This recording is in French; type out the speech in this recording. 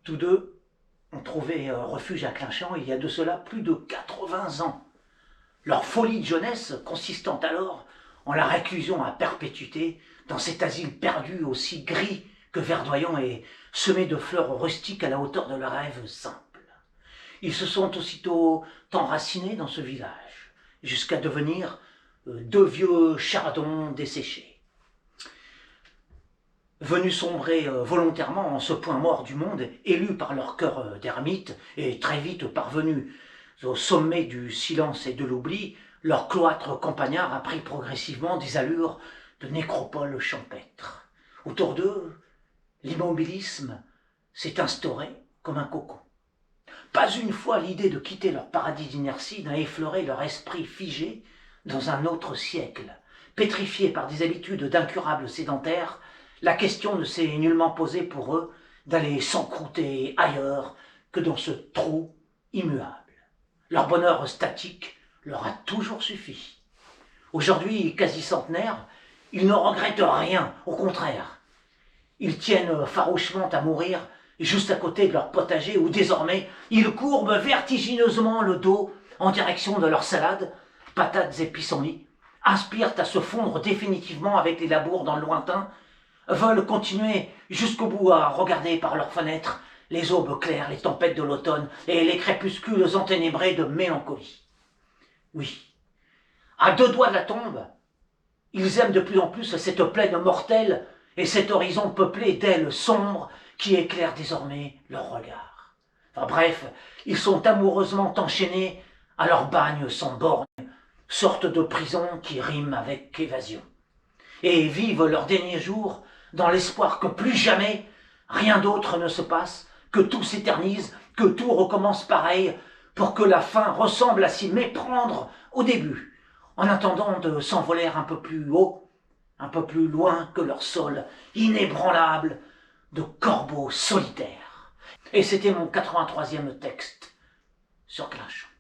Tous deux ont trouvé refuge à Clinchamp il y a de cela plus de 80 ans. Leur folie de jeunesse consistant alors en la réclusion à perpétuité dans cet asile perdu aussi gris que verdoyant et semé de fleurs rustiques à la hauteur de leurs rêves simples. Ils se sont aussitôt enracinés dans ce village, jusqu'à devenir deux vieux chardons desséchés. Venus sombrer volontairement en ce point mort du monde, élus par leur cœur d'ermite et très vite parvenus au sommet du silence et de l'oubli, leur cloître campagnard a pris progressivement des allures de nécropole champêtre. Autour d'eux, l'immobilisme s'est instauré comme un cocon. Pas une fois l'idée de quitter leur paradis d'inertie n'a effleuré leur esprit figé dans un autre siècle. Pétrifiés par des habitudes d'incurables sédentaires, la question ne s'est nullement posée pour eux d'aller s'encrouter ailleurs que dans ce trou immuable. Leur bonheur statique leur a toujours suffi. Aujourd'hui, quasi centenaires, ils ne regrettent rien, au contraire. Ils tiennent farouchement à mourir juste à côté de leur potager où désormais ils courbent vertigineusement le dos en direction de leur salade, patates et pissenlits, aspirent à se fondre définitivement avec les labours dans le lointain, veulent continuer jusqu'au bout à regarder par leurs fenêtres les aubes claires, les tempêtes de l'automne et les crépuscules enténébrés de mélancolie. Oui, à deux doigts de la tombe, ils aiment de plus en plus cette plaine mortelle et cet horizon peuplé d'ailes sombres qui éclairent désormais leur regard. Enfin bref, ils sont amoureusement enchaînés à leur bagne sans borne, sorte de prison qui rime avec évasion, et vivent leurs derniers jours dans l'espoir que plus jamais rien d'autre ne se passe, que tout s'éternise, que tout recommence pareil, pour que la fin ressemble à s'y méprendre au début, en attendant de s'envoler un peu plus haut, un peu plus loin que leur sol inébranlable de corbeaux solitaires. Et c'était mon 83e texte sur Clinchamp.